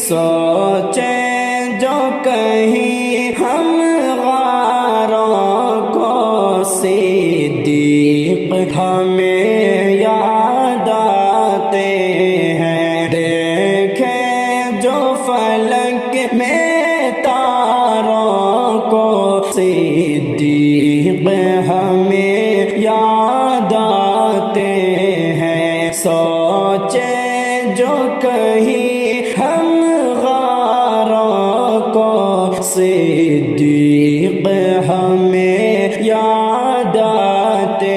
سوچیں جو کہیں ہم غاروں کو صدیق ہمیں یاد آتے ہیں، دیکھیں جو فلک میں تاروں کو صدیق ہمیں یاد آتے ہیں، سوچیں جو کہیں ہم غاروں کو صدیق ہمیں یاد آتے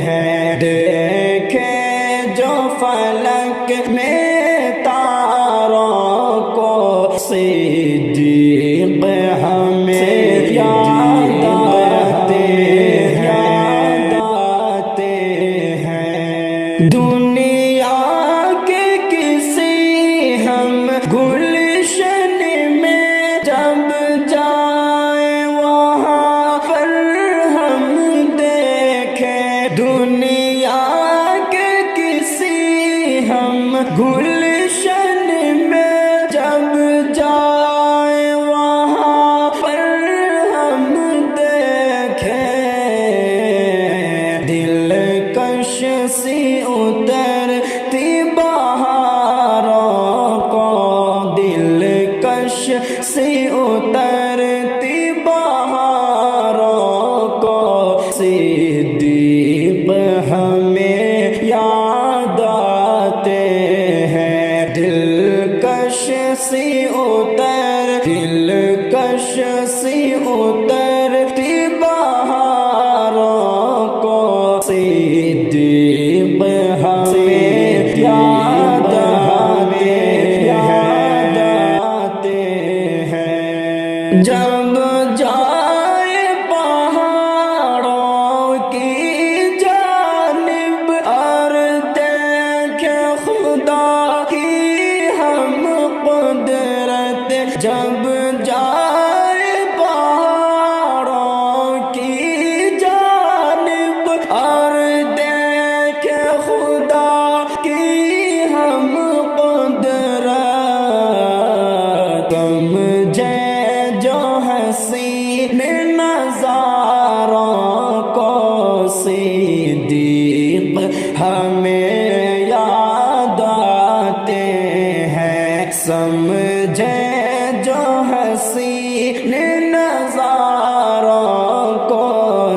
ہیں، دیکھیں جو فلک میں تاروں کو صدیق ہمیں یاد آتے ہیں، دنیا کے کسی ہم گلشن میں جب جائیں وہاں پر ہم دیکھیں، دنیا کے کسی ہم گلشن میں جب جائیں وہاں پر ہم دیکھیں، دلکش سی اترتی بہاروں کو، دلکش سی اترتی بہاروں کو صدیق ہمیں یاد آتے ہیں، دلکش سی اترتی بہاروں کو صدیق ہمیں یاد آتے ہیں، جب جائے پہاڑوں کی جانب اور دیکھے خدا کی ہم قدرت، جب جائے پہاڑوں کی جانب اور دیکھے خدا کی ہم قدرت، سمجھے جو حسین نظاروں کو صدیق ہمیں یاد آتے ہیں، سمجھے جو حسین نظاروں کو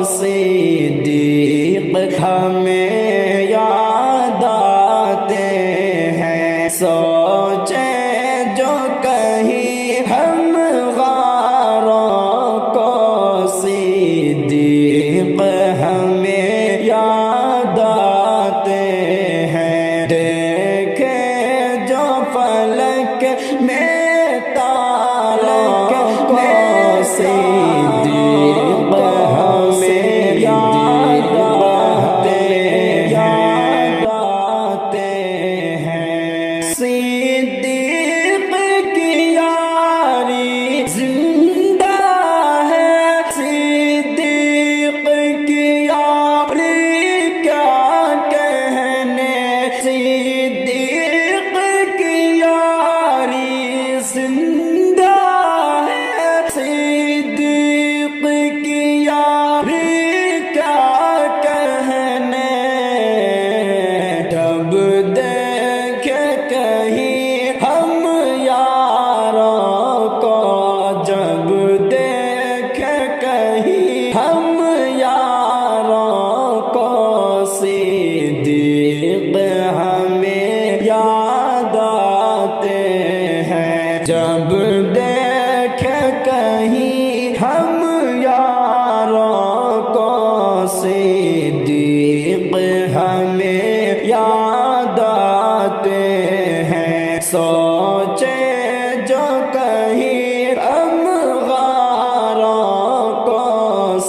صدیق ہمیں یاد آتے ہیں، سوچیں جو کہیں ہم غاروں کو صدیق ہمیں یاد آتے ہیں، دیکھیں جو فلک میں تاروں کو صدیق ہمیں یاد آتے ہیں، صدیق کی یاری زندہ ہے، صدیق کی یاری کیا کہنے، صدیق کی یاری زندہ ہے، صدیق کی یاری کیا کہنے، جب دیکھے کہیں ہم یاروں کو، جب دیکھے کہیں ہم یاروں کو صدیق ہمیں یاد آتے ہیں، جب دیکھے کہیں ہم یاروں کو صدیق ہمیں یاد آتے ہیں، سوچیں جو کہیں ہم غاروں کو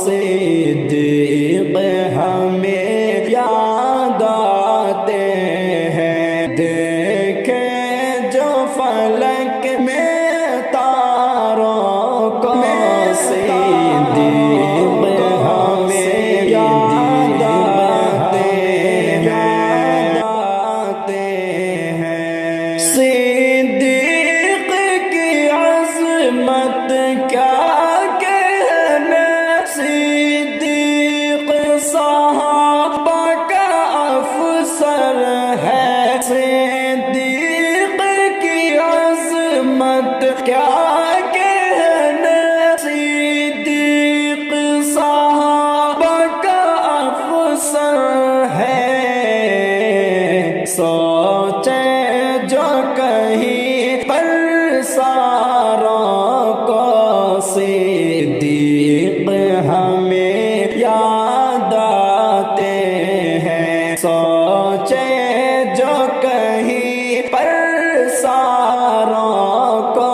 صدیق ہمیں یاد آتے ہیں، دیکھیں جو فلک میں تاروں کو صدیق ہمیں یاد آتے ہیں، صدیق سوچے جو کہیں پر ساروں کو صدیق ہمیں یاد آتے ہیں، سوچے جو کہیں پر ساروں کو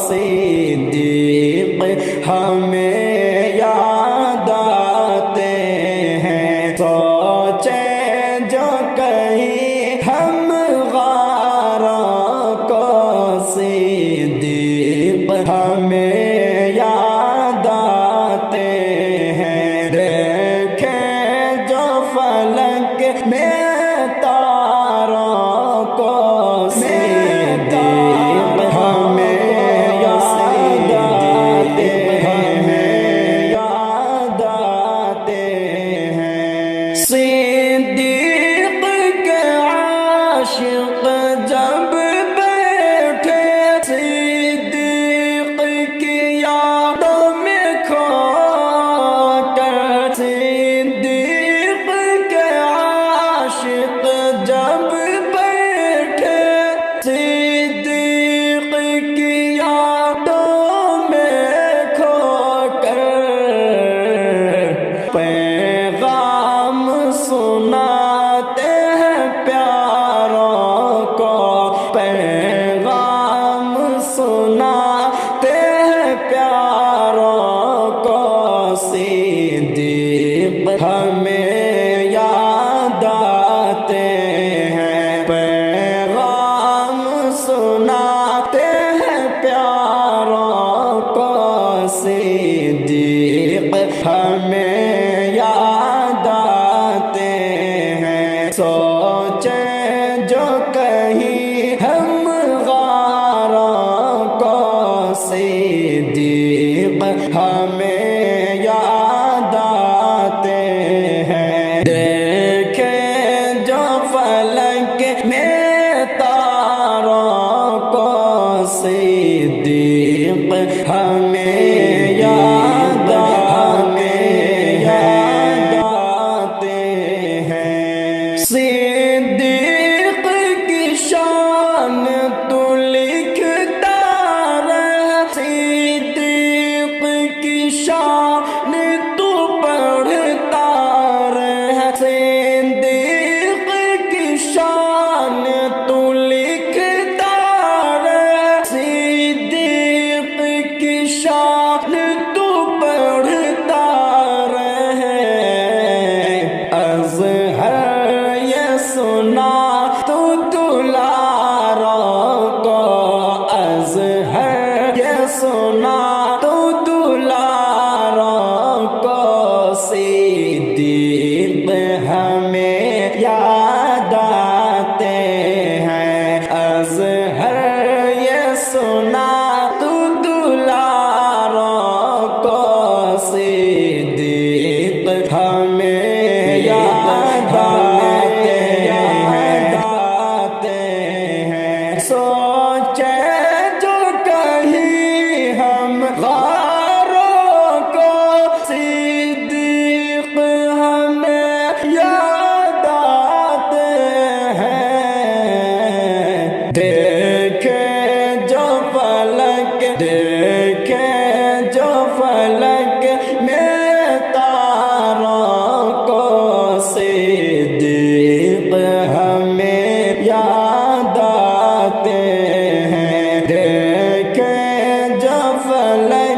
صدیق ہمیں یاد آتے ہیں، سوچے جو کہیں ہم غاروں کو صدیق ہمیں یاد آتے ہیں، دیکھیں جو فلک میں تاروں کو صدیق ہمیں یاد آتے ہیں، یاد آتے ہیں۔ صدیق کے عاشق جب بیٹھے صدیق کی یادوں میں کھو کر، صدیق کے عاشق جب بیٹھے صدیق کی یادوں میں کھو کر، پیغام سناتے ہیں پیاروں کو، پیغام سناتے ہیں پیاروں کو، صدیق ہمیں یاد آتے ہیں، پیغام سناتے ہیں پیاروں کو، صدیق ہمیں یاد آتے ہیں، سوچے جو کہیں ہم غاروں کو صدیق ہمیں یاد آتے ہیں، دیکھیں جو فلک میں تاروں کو صدیق ہمیں یاد آتے ہیں۔ صدیق کی شان تو لکھتا رہ، صدیق کی شان تو پڑھتا رہ، صدیق کی شان تو لکھتا رہ، صدیق کی شان تو پڑھتا رہ، اظہر یہ سنا تو دلاروں کو، اظہر یہ سنا تو دلاروں کو، صدیق ہمیں یاد آتے ہیں، اظہر یہ سنا تو دلاروں کو، صدیق ہمیں یاد آتے ہیں، سوچے جو کہیں ہم غاروں کو صدیق ہمیں یاد آتے ہیں، دیکھیں جو فلک، دیکھیں جو فلک میں تاروں کو صدیق ہمیں یاد آتے ہیں، دیکھیں جو فلک